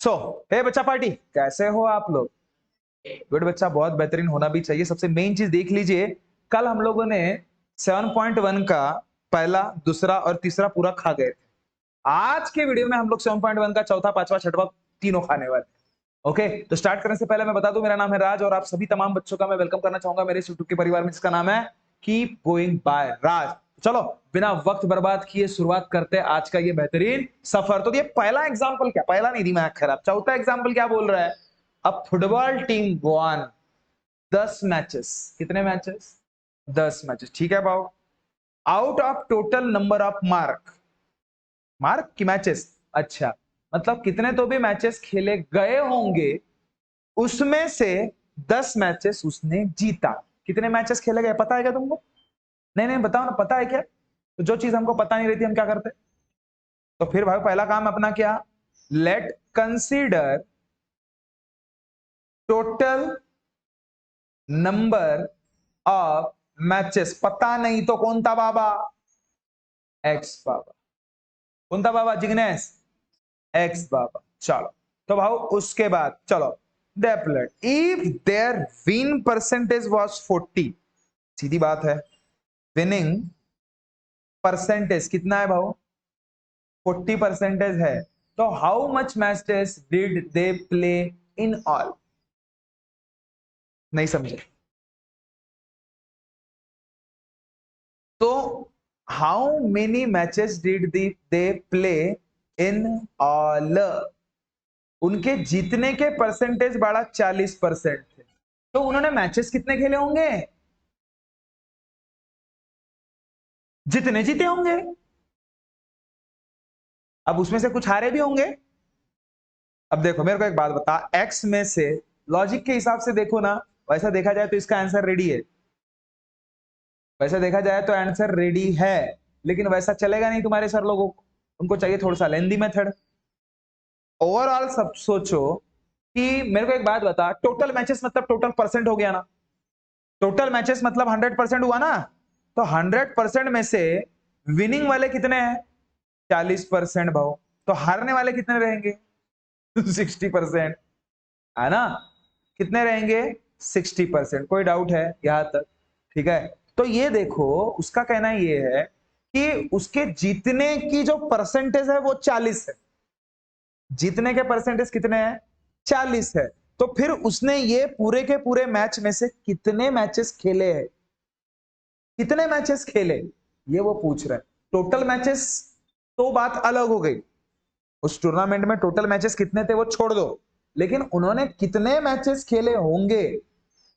हे बच्चा पार्टी, कैसे हो आप लोग? गुड बच्चा, बहुत बेहतरीन होना भी चाहिए। सबसे मेन चीज देख लीजिए, कल हम लोगों ने 7.1 का पहला, दूसरा और तीसरा पूरा खा गए थे। आज के वीडियो में हम लोग 7.1 का चौथा, पांचवा, छठवा तीनों खाने वाले हैं। ओके, तो स्टार्ट करने से पहले मैं बता दूं, मेरा नाम है राज और आप सभी तमाम बच्चों का मैं वेलकम करना चाहूंगा मेरे इस यूट्यूब के परिवार में, जिसका नाम है कीप गोइंग बाय राज। चलो बिना वक्त बर्बाद किए शुरुआत करते हैं आज का ये बेहतरीन सफर। तो ये पहला एग्जाम्पल क्या, पहला नहीं दिमाग खराब, चौथा एग्जाम्पल क्या बोल रहा है? अब फुटबॉल टीम वन 10 मैचेस। कितने मैचेस? 10 मैचेस। ठीक है भाव, out of total number of mark की मैचेस। अच्छा, मतलब कितने तो भी मैचेस खेले गए होंगे, उसमें से 10 मैचेस उसने जीता। कितने मैचेस खेले गए पता है क्या तुमको? नहीं नहीं बताओ ना, पता है क्या? तो जो चीज हमको पता नहीं रहती हम क्या करते? तो फिर भाई पहला काम अपना क्या? Late consider total number of matches. पता नहीं तो कौन था बाबा? एक्स बाबा। कौन था बाबा जिग्नेश? एक्स बाबा। चलो, तो भाव उसके बाद चलो डेपलेट if their win percentage was 40। सीधी बात है, विनिंग परसेंटेज कितना है भाव? 40% है। तो how much matches did they play in all? नहीं समझे? तो how many matches did they play in all? उनके जीतने के परसेंटेज बड़ा 40% थे। तो उन्होंने मैचेस कितने खेले होंगे? जितने जीते होंगे। अब उसमें से कुछ हारे भी होंगे। अब देखो मेरे को एक बात बता, एक्स में से लॉजिक के हिसाब से देखो ना, वैसा देखा जाए तो इसका आंसर रेडी है। वैसा देखा जाए तो आंसर रेडी है, लेकिन वैसा चलेगा नहीं तुम्हारे सर लोगों को। उनको चाहिए थोड़ा सा लेंदी मेथड। ओवरऑल सब सोचो कि मेरे को एक बात बता, टोटल मैचेस मतलब टोटल परसेंट हो गया ना? टोटल मैचेस मतलब 100% हुआ ना? तो 100% में से विनिंग वाले कितने हैं? 40% भाव। तो हारने वाले कितने रहेंगे? 60%। है ना? कितने रहेंगे? 60%। कोई डाउट है यहां तक? ठीक है, तो ये देखो, उसका कहना ये है कि उसके जीतने की जो परसेंटेज है वो 40 है। जीतने के परसेंटेज कितने हैं? 40 है। तो फिर उसने ये पूरे के पूरे मैच में से कितने मैचेस खेले हैं? कितने मैचेस खेले ये वो पूछ रहा है। टोटल मैचेस तो बात अलग हो गई, उस टूर्नामेंट में टोटल मैचेस कितने थे वो छोड़ दो, लेकिन उन्होंने कितने मैचेस खेले होंगे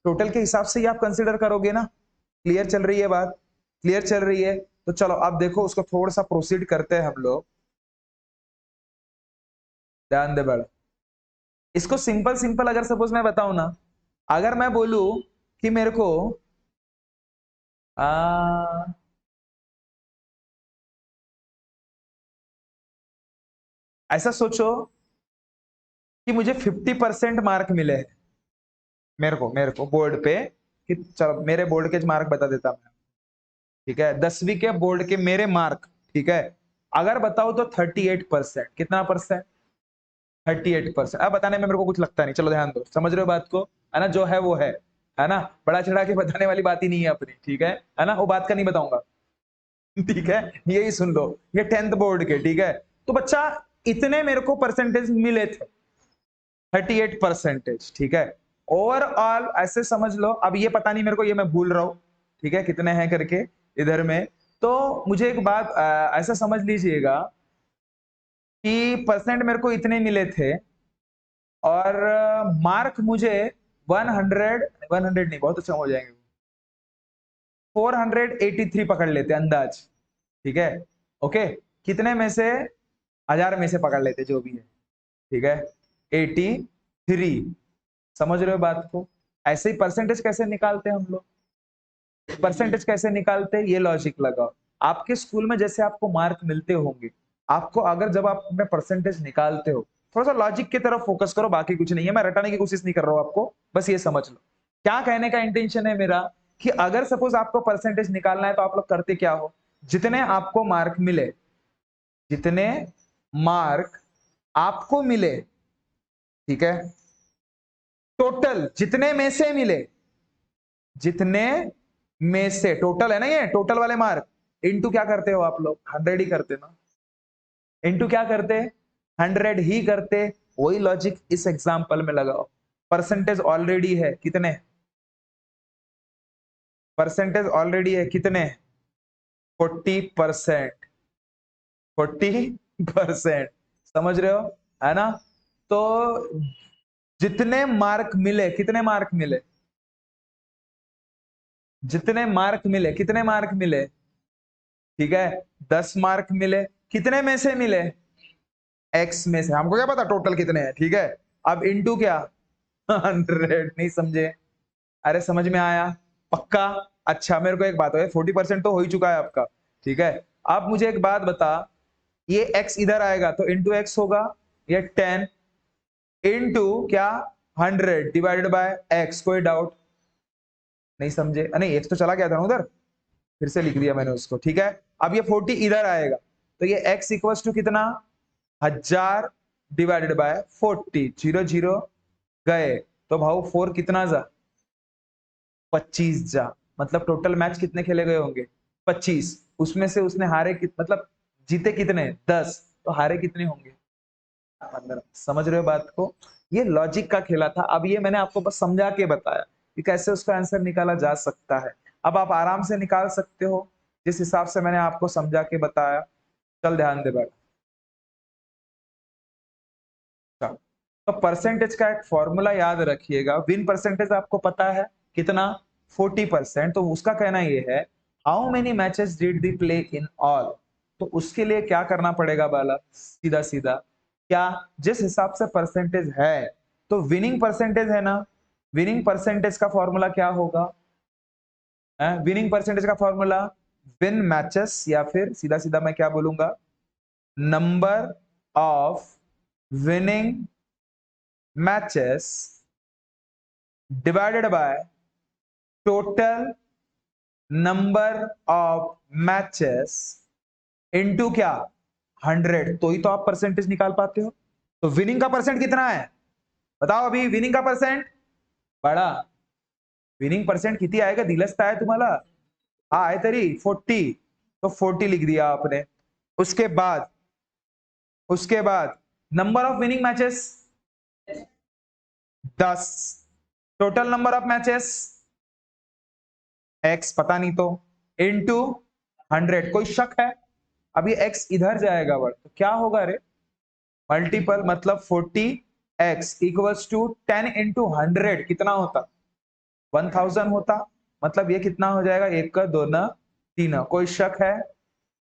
टोटल के हिसाब से ही आप कंसीडर करोगे ना। क्लियर चल रही है बात? क्लियर चल रही है? तो चलो अब देखो, उसको थोड़ा सा प्रोसीड करते हैं हम लोग। ध्यान दे बड़ा, इसको सिंपल सिंपल अगर सपोज मैं बताऊं ना, अगर मैं बोलूं कि मेरे को ऐसा सोचो कि मुझे 50% मार्क मिले हैं। मेरे को बोर्ड पे, कि चलो मेरे बोर्ड के मार्क बता देता मैं। ठीक है, 10वीं के बोर्ड के मेरे मार्क। ठीक है, अगर बताओ तो 38%। कितना परसेंट? 38%। अब बताने में मेरे को कुछ लगता नहीं, चलो ध्यान दो, समझ रहे हो बात को? है ना, जो है वो है ना? बड़ा चढ़ा के बताने वाली बात ही नहीं है अपनी। ठीक है ना, वो बात का नहीं बताऊंगा। ठीक है, यही सुन लो, ये 10th बोर्ड के। ठीक है, तो बच्चा इतने मेरे को परसेंटेज मिले थे, 38%। ठीक है, ओवरऑल ऐसे समझ लो। अब ये पता नहीं मेरे को, ये मैं भूल रहा हूं, ठीक है, कितने हैं करके इधर में। तो मुझे एक बात ऐसा समझ लीजिएगा कि परसेंट मेरे को इतने मिले थे, और मार्क मुझे 100 नहीं, बहुत अच्छा हो जाएंगे, 483 पकड़ लेते अंदाज। ठीक है, ओके, कितने में से? 1000 में से पकड़ लेते जो भी है। ठीक है, 83। समझ रहे हो बात को? ऐसे ही परसेंटेज कैसे निकालते हैं हम लोग? परसेंटेज कैसे निकालते हैं ये लॉजिक लगाओ। आपके स्कूल में जैसे आपको मार्क मिलते होंगे, आपको अगर जब आप में परसेंटेज निकालते हो, थोड़ा सा लॉजिक की तरफ फोकस करो, बाकी कुछ नहीं है। मैं रटाने की कोशिश नहीं कर रहा हूं आपको, बस ये समझ लो क्या कहने का इंटेंशन है मेरा। कि अगर सपोज आपको परसेंटेज निकालना है तो आप लोग करते क्या हो? जितने आपको मार्क मिले, जितने मार्क आपको मिले, ठीक है, टोटल जितने में से मिले, जितने में से, टोटल है ना, ये टोटल वाले मार्क, इनटू क्या करते हो आप लोग, 100 ही करते ना, इनटू क्या करते, 100 ही करते। वही लॉजिक इस एग्जांपल में लगाओ। परसेंटेज ऑलरेडी है कितने, परसेंटेज ऑलरेडी है कितने, 40%, 40%, समझ रहे हो, है ना। तो जितने मार्क मिले, कितने मार्क मिले, जितने मार्क मिले, कितने मार्क मिले, ठीक है, 10 मार्क मिले, कितने में से मिले, एक्स में से, हमको क्या पता टोटल कितने हैं, ठीक है। अब इनटू क्या, 100, नहीं समझे, अरे समझ में आया, पक्का। अच्छा मेरे को एक बात है, 40% तो हो ही चुका है आपका, ठीक है। अब मुझे एक बात बता, ये x इधर आएगा तो इंटू एक्स होगा, ये 10 इंटू क्या, 100 डिवाइडेड बाय x, कोई डाउट, नहीं समझे, नहीं x तो चला गया था ना उधर, फिर से लिख दिया मैंने उसको, ठीक है। अब ये 40 इधर आएगा तो ये x इक्वल्स टू कितना, 1000 डिवाइडेड बाय 40, 0 0 गए, तो भाव 4 कितना जा, 25 जा, मतलब टोटल मैच कितने खेले गए होंगे, 25, उसमें से उसने हारे मतलब जीते कितने, 10, तो हारे कितने होंगे, 15। समझ रहे हो बात को, ये लॉजिक का खेला था। अब ये मैंने आपको बस समझा के बताया कि कैसे उसका आंसर निकाला जा सकता है। अब आप आराम से निकाल सकते हो जिस हिसाब से मैंने आपको समझा के बताया। चल ध्यान दे बेटा, तो परसेंटेज का एक फॉर्मूला याद रखिएगा। विन परसेंटेज आपको पता है कितना, 40%। तो उसका कहना ये है, how many matches did the play in all. तो उसके लिए क्या करना पड़ेगा बाला, सीधा सीधा, क्या, जिस हिसाब से परसेंटेज है, तो विनिंग परसेंटेज है ना, विनिंग परसेंटेज का फॉर्मूला क्या होगा, विनिंग परसेंटेज का फॉर्मूला, विन मैचेस, या फिर सीधा सीधा मैं क्या बोलूंगा, number of winning matches divided by total number of matches into क्या, 100, तो ही तो आप परसेंटेज निकाल पाते हो। तो विनिंग का परसेंट कितना है बताओ, अभी विनिंग का परसेंट, बड़ा विनिंग परसेंट किती आएगा, दिलसता है तुम्हाला, हाँ आहे तरी 40, तो 40 लिख दिया आपने। उसके बाद, उसके बाद number of winning matches 10, total number of matches x पता नहीं, तो इनटू 100, कोई शक है, अब ये x इधर जाएगा बड़, तो क्या होगा रे, मल्टीपल, मतलब 40x इक्वल्स टू 10 इंटू 100 कितना होता, 1000 होता, मतलब ये कितना हो जाएगा, 1 का 2 ना 3, कोई शक है।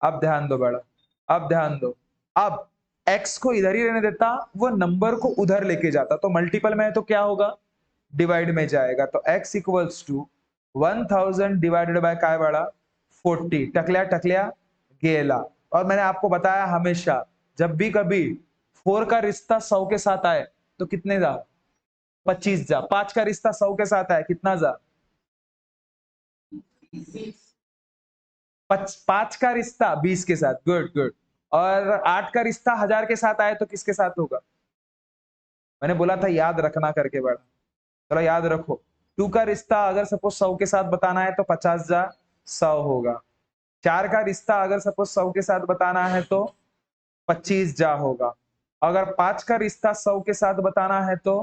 अब ध्यान दो बड़ा, अब ध्यान दो, अब x को इधर ही रहने देता, वो नंबर को उधर लेके जाता, तो मल्टीपल में है तो क्या होगा, डिवाइड में जाएगा, तो x equals to 1000 divided by काय बड़ा, 40, टकलिया टकलिया गेला। और मैंने आपको बताया हमेशा, जब भी कभी 4 का रिश्ता 100 के साथ आए तो कितने जा, 25 जा, 5 का रिश्ता 100 के साथ आए कितना जा, 5 का रिश्ता 20 के साथ, गुड गुड, और 8 का रिश्ता 1000 के साथ आए तो किसके साथ होगा, मैंने बोला था याद रखना करके बड़ा, चलो याद रखो। 2 का रिश्ता अगर सपोज 100 के साथ बताना है तो 50 जा 100 होगा। 4 का रिश्ता अगर सपोज 100 के साथ बताना है तो 25 जा होगा। अगर 5 का रिश्ता 100 के साथ बताना है तो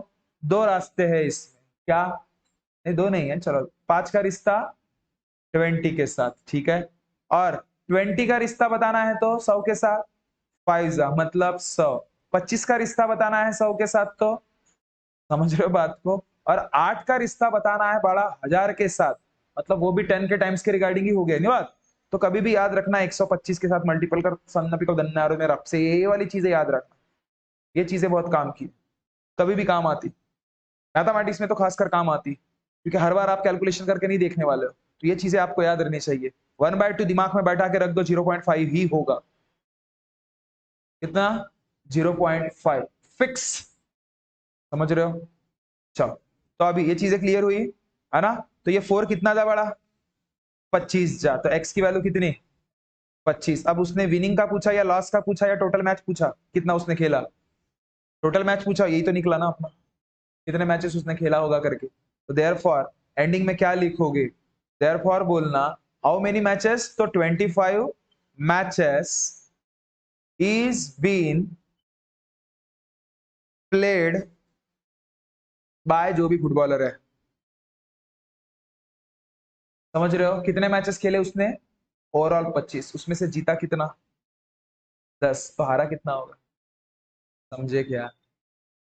दो रास्ते हैं इसमें, क्या, नहीं दो नहीं है, चलो 5 का रिश्ता 20 के साथ, ठीक है, और 20 का रिश्ता बताना है तो 100 के साथ 5 जा, मतलब 100। 25 का रिश्ता बताना है 100 के साथ, तो समझ रहे हो बात को, और 8 का रिश्ता बताना है बड़ा 1000 के साथ, मतलब वो भी 10 के टाइम्स के रिगार्डिंग ही हो गया नहीं बात। तो कभी भी याद रखना 125 के साथ मल्टीपल कर सन्नपिको दन्नारो में रब से, ये वाली चीजें याद रखना, ये चीजें बहुत काम की, कभी भी काम आती, मैथमेटिक्स में तो खासकर काम आती, क्योंकि हर बार आप कैलकुलेशन करके नहीं देखने वाले हो, तो ये चीजें आपको याद रहनी चाहिए। 1/2 दिमाग में बैठा के रख दो, 0.5 ही होगा, कितना, 0.5 फिक्स, समझ रहे हो। चलो, तो अभी ये चीजें क्लियर हुई है ना। तो ये 4 कितना जा बड़ा, 25 जा, तो x की वैल्यू कितनी, 25। अब उसने विनिंग का पूछा या लॉस का पूछा या टोटल मैच पूछा, कितना उसने खेला, टोटल मैच पूछा, यही तो निकला ना अपना, कितने मैचेस उसने खेला होगा करके। तो देयरफॉर एंडिंग में क्या लिखोगे, देयरफॉर बोलना हाउ मेनी मैचेस, तो 25 matches is been played by जो भी फुटबॉलर है। समझ रहे हो, कितने मैचेस खेले उसने, ओवरऑल 25, उसमें से जीता कितना, 10, तो हारा कितना होगा। समझे क्या,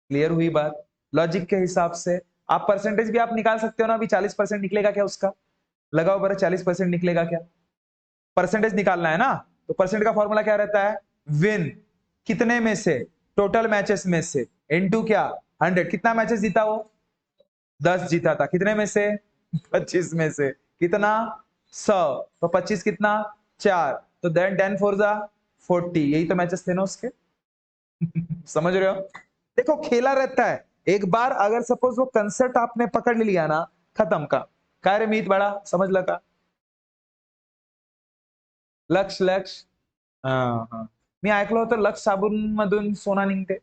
क्लियर हुई बात। लॉजिक के हिसाब से आप परसेंटेज भी आप निकाल सकते हो ना, अभी 40% निकलेगा क्या उसका, लगाओ बड़ा 40% निकलेगा क्या, परसेंटेज निकालना है ना। तो परसेंट का फॉर्मूला क्या रहता है, विन कितने में से, टोटल मैचेस में से, इनटू क्या 100, कितना मैचेस जीता वो, 10 जीता था, कितने में से 25 में से, कितना 100, तो 25 कितना 4, तो देन 10 4 जा 40, यही तो मैचेस थे ना उसके। समझ रहे हो, देखो खेला रहता है। एक बार अगर सपोज वो कंसेप्ट आपने पकड़ लिया ना, खत्म का कार्य मीत बड़ा समझ लगा। लक्ष लक्ष मी ऐकलं होतं लक्ष साबून मधून सोना निघते,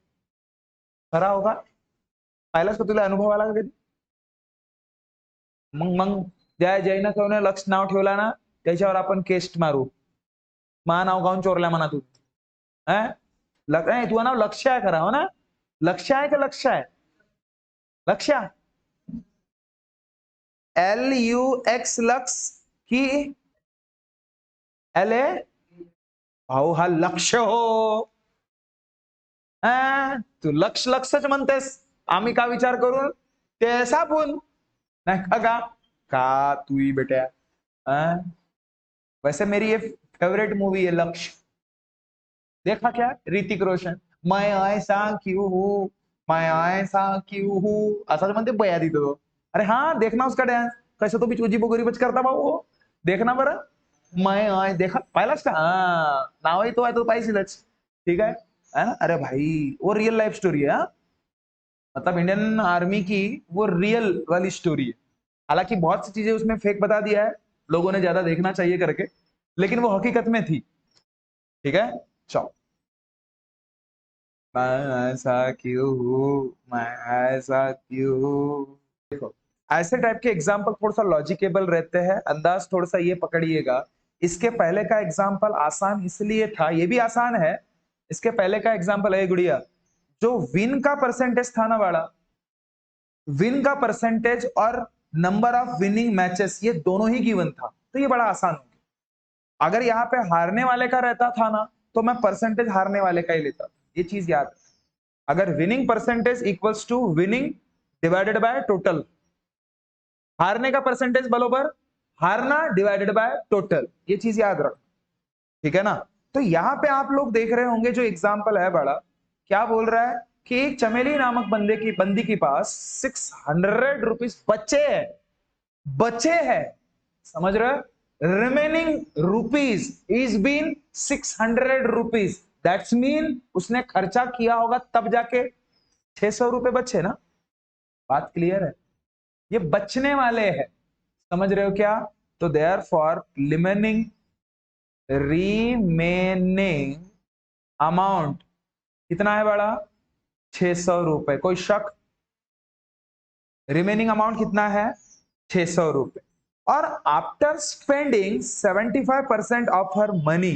खरा होगा, पाहिलास का तुला अनुभव आला का कधी, मग मग ज्या जैन कवने लक्ष नाव ठेवला ना त्याच्यावर आपण केस्ट मारू, मा नाव गाऊन चोरल्या म्हणा तू, तुझं नाव लक्ष्य आहे खरा हो ना, लक्ष्य आहे का लक्ष्य आहे, लक्ष्य LUX लक्स की LA, भाऊ हा लक्ष्य हो, तू लक्ष लक्षच म्हणतेस, आम्ही का विचार करून ते साबून नहीं का तू ही बेटा। वैसे मेरी ये फेवरेट मूवी है लक्ष्य, देखा क्या, ऋतिक रोशन, मैं ऐसा क्यों हूं, मैं ऐसा क्यों हूं, असा म्हणते बया तिथं तो, अरे हाँ देखना उसका डांस, कैसे तो बिचूजी बोगरी बच करता भाऊ वो, देखना बरं, मैं आय देखा पाहिलास का, नावही तो आहे तो पाहिजेलच, ठीक है ना, अरे भाई वो रियल लाइफ स्टोरी है, मतलब इंडियन आर्मी की वो रियल वाली स्टोरी है। हालांकि बहुत सी चीजें उसमें फेक बता दिया है, लोगों ने ज्यादा देखना चाहिए करके, लेकिन वो हकीकत में थी, ठीक है। चलो, मैं ऐसा क्यों हूं, मैं ऐसा क्यों हूं, देखो ऐसे टाइप के एग्जाम्पल थोड़ा सा लॉजिकेबल रहते हैं, अंदाज थोड़ा सा ये पकड़िएगा। इसके पहले का एग्जाम्पल आसान इसलिए था, ये भी आसान है, इसके पहले का एग्जाम्पल है गुड़िया, जो विन का परसेंटेज था ना वाला, विन का परसेंटेज और नंबर ऑफ विनिंग मैचेस ये दोनों ही गिवन था, तो ये बड़ा आसान हो गया। अगर यहाँ पे हारने वाले का रहता था ना, तो मैं परसेंटेज हारने वाले का ही लेता, ये चीज याद है। अगर winning percentage equals to winning divided by total, हारने का परसेंटेज बराबर हारना डिवाइडेड बाय टोटल, ये चीज याद रखो, ठीक है ना। तो यहाँ पे आप लोग देख रहे होंगे जो एग्जाम्पल है बड़ा, क्या बोल रहा है कि एक चमेली नामक बंदी के पास 600 रुपीज बचे है, समझ रहे, remaining rupees is been 600 rupees, that's mean उसने खर्चा किया होगा तब जाके 600 रुपए बचे ना, बात क्लियर है, ये बचने वाले हैं, समझ रहे हो क्या। तो देयर फॉर रिमेनिंग अमाउंट कितना है बड़ा, 600 रुपए, कोई शक, रिमेनिंग अमाउंट कितना है 600 रुपए, और after spending 75% of her money,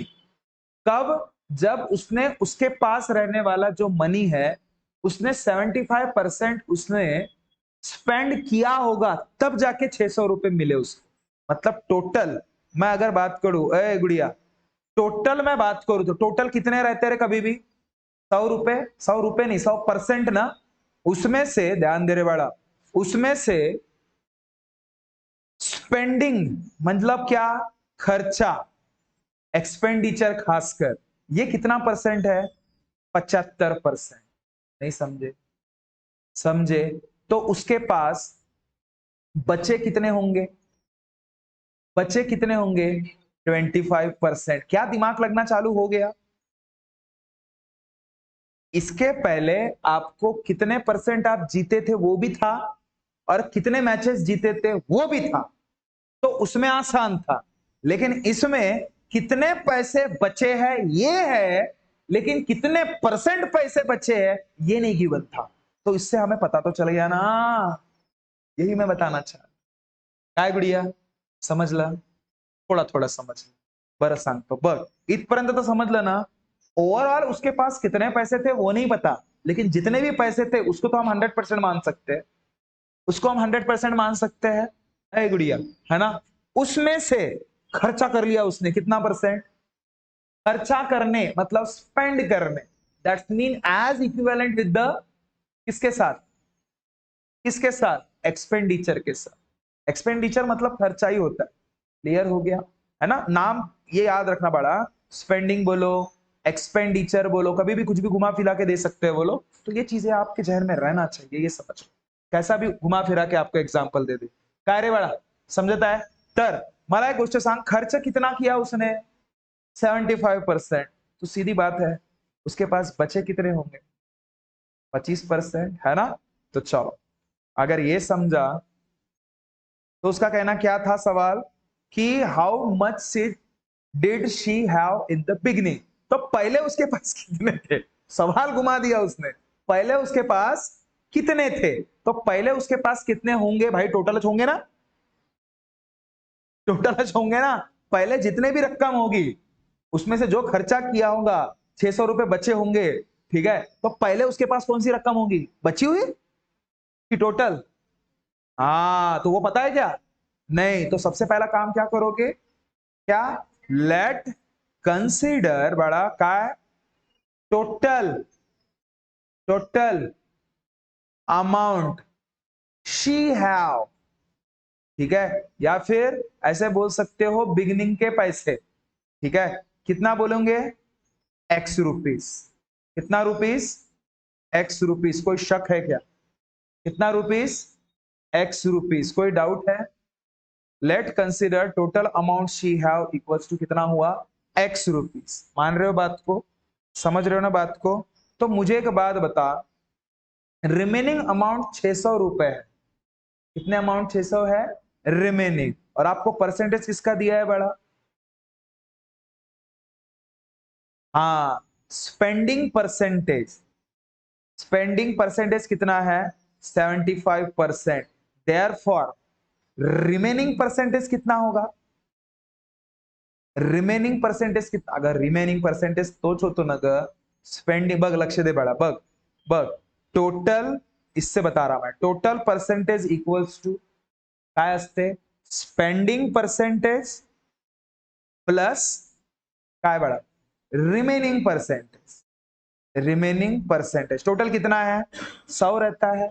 कब, जब उसने उसके पास रहने वाला जो मनी है उसने 75% उसने स्पेंड किया होगा तब जाके 600 रुपए मिले उसको, मतलब टोटल मैं अगर बात करूं, ए गुड़िया, टोटल मैं बात करूं तो टोटल कितने रहते रहे कभी भी, 100 रुपए नहीं 100% ना, उसमें से ध्यान दे रहे बड़ा, उसमें से स्पेंडिंग मतलब क्या, खर्चा, एक्सपेंडिचर खासकर, ये कितना परसेंट है, 75%, नहीं समझे, समझे, तो उसके पास बचे कितने होंगे, बचे कितने होंगे 25%, क्या दिमाग लगना चालू हो गया। इसके पहले आपको कितने परसेंट आप जीते थे वो भी था, और कितने मैचेस जीते थे वो भी था, तो उसमें आसान था, लेकिन इसमें कितने पैसे बचे हैं ये है लेकिन कितने परसेंट पैसे बचे हैं ये नहीं गिवन था। तो इससे हमें पता तो चल गया ना, यही मैं बताना चाह। काय गुडिया समजलं? थोड़ा थोड़ा समजलं, बरं सांगतो बघ, इथपर्यंत तर समजलं ना। ओवरऑल उसके पास कितने पैसे थे वो नहीं पता, लेकिन जितने भी पैसे थे उसको तो हम 100% मान सकते हैं, उसको हम 100% मान सकते हैं, है गुड़िया, है ना। उसमें से खर्चा कर लिया उसने कितना परसेंट? खर्चा करने मतलब स्पेंड करने, that's mean as equivalent with the किसके साथ? किसके साथ? एक्सपेंडिचर के साथ। एक्सपेंडिचर मतलब खर्चा ही होता है, क्लियर हो गया, है ना। नाम ये याद रखना पड़ा, स्पेंडिंग बोलो, एक्सपेंडिचर बोलो, कभी भी कुछ भी घुमा फिरा के दे सकते हो बोलो, तो ये चीजें आपके जहन में रहना चाहिए, ये समझो। कैसा भी घुमा फिरा के आपको एग्जाम्पल दे दे, काय रे बाळा, समझता है? तर मला एक गोष्ट सांग, खर्च कितना किया उसने? 75%। तो सीधी बात है, उसके पास बचे कितने होंगे? 25%, है ना। तो चलो, अगर ये समझा तो उसका कहना क्या था सवाल कि how much seat did she have in the beginning. तो पहले उसके पास कितने थे? सवाल घुमा दिया उसने, पहले उसके पास कितने थे? तो पहले उसके पास कितने होंगे भाई? टोटल होंगे ना, टोटल होंगे ना। पहले जितने भी रकम होगी उसमें से जो खर्चा किया होगा 600 रुपए बचे होंगे, ठीक है। तो पहले उसके पास कौन सी रकम होगी बची हुई कि टोटल? हाँ, तो वो पता है क्या? नहीं। तो सबसे पहला काम क्या करोगे? क्या? लेट कंसीडर बड़ा काय total, total amount she have, ठीक है। या फिर ऐसे बोल सकते हो बिगिनिंग के पैसे, ठीक है। कितना बोलोगे? X rupees. कितना रुपीस? X rupees. कोई शक है क्या? कितना रुपीस? X rupees. कोई डाउट है? Let consider total amount she have equals to कितना हुआ? X rupees. मान रहे हो बात को? समझ रहे हो ना बात को? तो मुझे एक बात बता, रिमेनिंग अमाउंट 600 रुपए है। कितने अमाउंट 600 है? रिमेनिंग। और आपको परसेंटेज किसका दिया है बड़ा? हाँ, स्पेंडिंग परसेंटेज। स्पेंडिंग परसेंटेज कितना है? 75%। देयरफॉर रिमेनिंग परसेंटेज कितना होगा? रिमेनिंग परसेंटेज कितना? अगर रिमेनिंग परसेंटेज तोच होतो ना ग, स्पेंडिंग बघ, लक्ष दे बड़ा, बघ बघ, टोटल, इससे बता रहा मैं, टोटल परसेंटेज इक्वल्स टू काय असते? स्पेंडिंग परसेंटेज प्लस काय बड़ा? Remaining percentage. Remaining percentage total कितना है? 100 रहता है,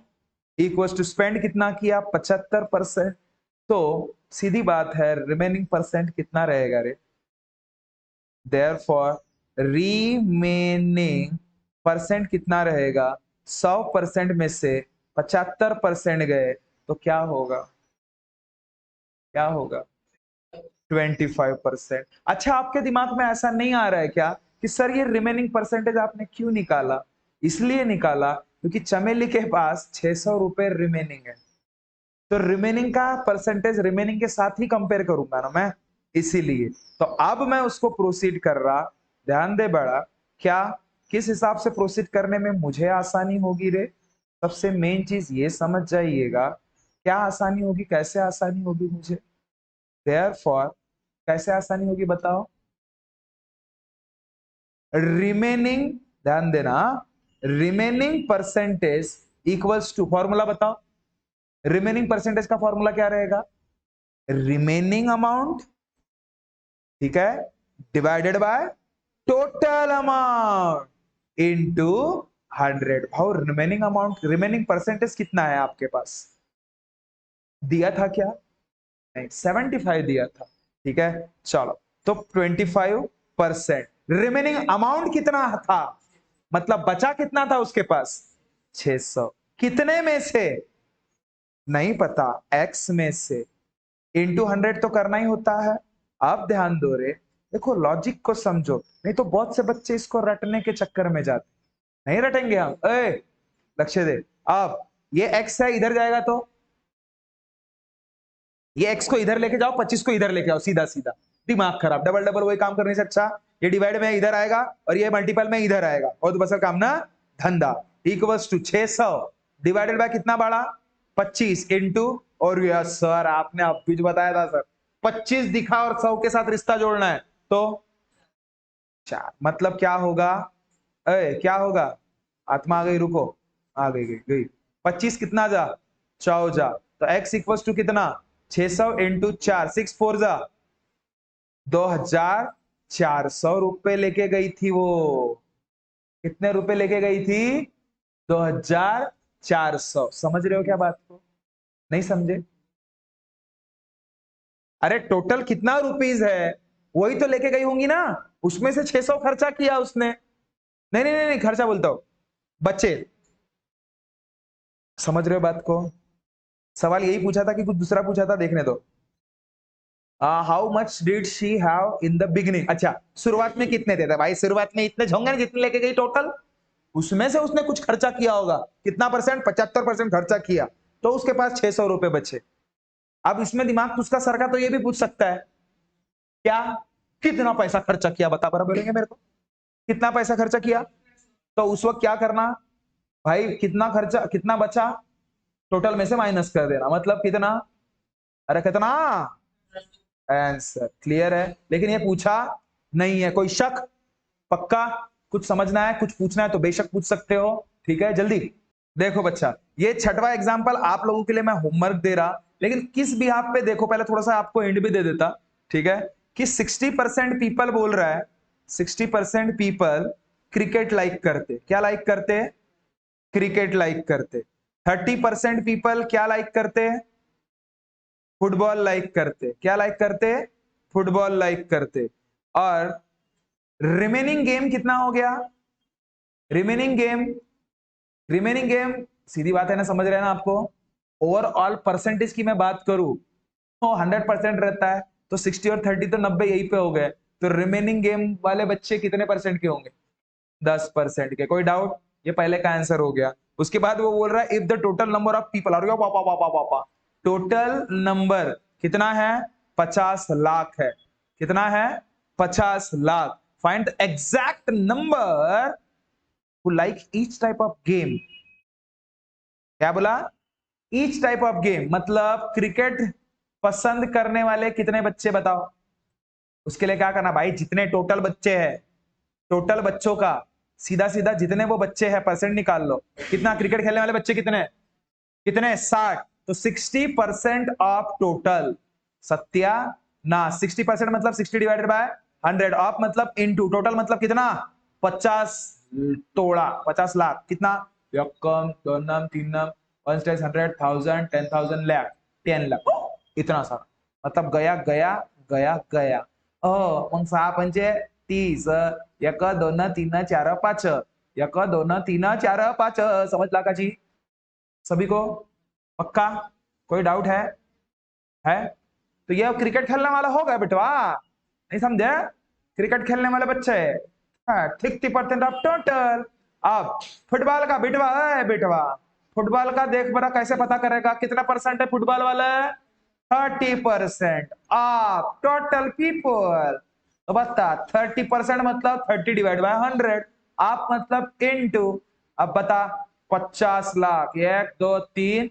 इक्वल्स टू स्पेंड कितना किया? 75%। तो सीधी बात है, रिमेनिंग परसेंट कितना रहेगा रे? देयरफॉर रिमेनिंग परसेंट कितना रहेगा? 100% में से 75% गए तो क्या होगा? क्या होगा? 25%। अच्छा, आपके दिमाग में ऐसा नहीं आ रहा है क्या कि सर ये रिमेनिंग परसेंटेज आपने क्यों निकाला? इसलिए निकाला क्योंकि चमेली के पास 600 रुपए रिमेनिंग है, तो रिमेनिंग का परसेंटेज रिमेनिंग के साथ ही कंपेयर करूंगा ना मैं, इसीलिए। तो अब मैं उसको प्रोसीड कर रहा, ध्यान दे बड़ा, क्या किस हिसाब से प्रोसीड करने में मुझे आसानी होगी रे? सबसे मेन चीज ये समझ जाइएगा, क्या आसानी होगी, कैसे आसानी होगी मुझे? देयरफॉर कैसे आसानी होगी बताओ? रिमेनिंग, ध्यान देना, remaining percentage equals to, formula बताओ, रिमेनिंग परसेंटेज का फॉर्मूला क्या रहेगा? रिमेनिंग अमाउंट, ठीक है, divided by total amount into 100। भाव रिमेनिंग अमाउंट, रिमेनिंग परसेंटेज कितना है आपके पास? दिया था क्या? नहीं, 75 दिया था, ठीक है। चलो, तो 25%। रिमेनिंग अमाउंट कितना था? मतलब बचा कितना था उसके पास? 600। कितने में से? नहीं पता, एक्स में से, इंटू 100 तो करना ही होता है। अब ध्यान दो रे, देखो लॉजिक को समझो, नहीं तो बहुत से बच्चे इसको रटने के चक्कर में जाते। नहीं रटेंगे हम, लक्ष्य दे। अब ये एक्स है, इधर जाएगा तो ये एक्स को इधर लेके जाओ, 25 को इधर लेके आओ, सीधा सीधा। दिमाग खराब, डबल डबल वही काम करने से अच्छा ये डिवाइड में इधर आएगा और ये मल्टीपल में इधर आएगा, और तो बस काम ना धंधा। इक्वल्स टू 600 डिवाइडेड बाय कितना बड़ा 25 इंटू, और यस सर आपने अब भी बताया था सर 25 दिखा और 100 के साथ रिश्ता जोड़ना है तो 4, मतलब क्या होगा, क्या होगा, आत्मा आ गई, रुको आ गई गई गई 25 कितना जा 4 जा, तो x इक्वल्स टू कितना 600 इंटू 4, 6 4 जा 2400 रुपए लेके गई थी वो। कितने रुपए लेके गई थी 2400। समझ रहे हो क्या बात को, नहीं समझे? अरे टोटल कितना रुपीस है वही तो लेके गई होंगी ना, उसमें से 600 खर्चा किया उसने। नहीं नहीं नहीं, खर्चा बोलता हूं, बच्चे। समझ रहे हो बात को? सवाल यही पूछा था कि कुछ दूसरा पूछा था, देखने दो। How much did she have in the beginning. अच्छा, शुरुआत में कितने थे भाई, शुरुआत में इतने झोंगे जितने लेके गई टोटल, उसमें से उसने कुछ खर्चा किया होगा, कितना परसेंट 75% खर्चा किया, तो उसके पास 600 रुपए बचे। अब इसमें दिमाग उसका सरका तो ये भी पूछ सकता है, क्या कितना पैसा खर्चा किया बता, बराबर बोलेंगे मेरे को, कितना पैसा खर्चा किया, तो उस वक्त क्या करना भाई, कितना खर्चा कितना बचा टोटल में से माइनस कर देना, मतलब कितना, अरे कितना, आंसर क्लियर है। लेकिन ये पूछा नहीं है, कोई शक, पक्का कुछ समझना है कुछ पूछना है तो बेशक पूछ सकते हो, ठीक है जल्दी। देखो बच्चा, ये छठवां एग्जाम्पल आप लोगों के लिए मैं होमवर्क दे रहा, लेकिन किस बिहाफ पे देखो, पहले थोड़ा सा आपको हिंट भी दे देता, ठीक है, कि 60% पीपल बोल रहा है, 60% पीपल क्रिकेट लाइक करते, क्या लाइक करते, क्रिकेट लाइक करते। 30% पीपल क्या लाइक करते, फुटबॉल लाइक करते, क्या लाइक करते, फुटबॉल लाइक करते। और रिमेनिंग गेम कितना हो गया, रिमेनिंग गेम, रिमेनिंग गेम सीधी बात है ना, समझ रहे हैं ना आपको। ओवरऑल परसेंटेज की मैं बात करूं तो 100% रहता है, तो 60 और 30 तो 90 यहीं पे हो गए, तो रिमेनिंग गेम वाले बच्चे कितने परसेंट के होंगे, 10% के। कोई डाउट, ये पहले का आंसर हो गया। उसके बाद वो बोल रहा है if the total number of people, और पापा पापा पापा टोटल नंबर कितना है 50 लाख है, कितना है 50 lakh, find the exact number who like each type of game। क्या बोला, each type of game मतलब क्रिकेट पसंद करने वाले कितने बच्चे बताओ। उसके लिए क्या करना भाई, जितने टोटल बच्चे हैं, टोटल बच्चों का सीधा सीधा जितने वो बच्चे हैं परसेंट निकाल लो, कितना क्रिकेट खेलने वाले बच्चे कितने, कितने 60, तो 60% ऑफ टोटल, सत्या ना 60% मतलब 60 डिवाइडेड बाय 100 ऑफ मतलब इनटू, टोटल मतलब कितना 50 तोड़ा, 50 लाख, कितना यकम दोनम तीनम 1 टाइम्स 100,000 10,000 लाख 10 लाख, इतना सारा, मतलब गया गया गया गया। मग 6 पंचे 30, 1 2 3 4 5, 1 2 3 4 5, समजला का जी सभी को, पक्का कोई डाउट है? तो ये क्रिकेट खेलने वाला होगा बेटवा, नहीं समझे, क्रिकेट खेलने वाले बच्चे 60% ऑफ टोटल। अब फुटबॉल का बेटवा है, बेटवा फुटबॉल का देख बड़ा कैसे पता करेगा कितना परसेंट है फुटबॉल वाला, 30% ऑफ टोटल पीपल। तो बता 30% मतलब 30 डिवाइड बाय 100, आप मतलब इनटू, अब बता 50 लाख, 1 2 3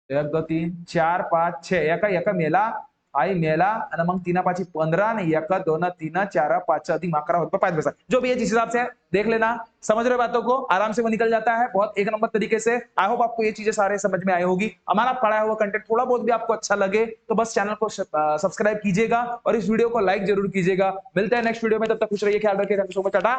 1 2 3 4 5 6, एका मेला आई मेला आणि मग 3 5 15 आणि 1 2 3 4 5 अधिक 11 होता 5 पैसा, जो भी है जिस हिसाब से है देख लेना, समझ रहे बातों को, आराम से वो निकल जाता है बहुत एक नंबर तरीके से। आई होप आपको ये चीजें सारे समझ में आई होगी। हमारा पढ़ाया हुआ कंटेंट थोड़ा बहुत भी आपको अच्छा लगे तो बस चैनल को सब्सक्राइब कीजिएगा और इस वीडियो को लाइक जरूर कीजिएगा। मिलते हैं नेक्स्ट वीडियो में, तब तक खुश रहिए, ख्याल रखिए, thank you so much, Tata.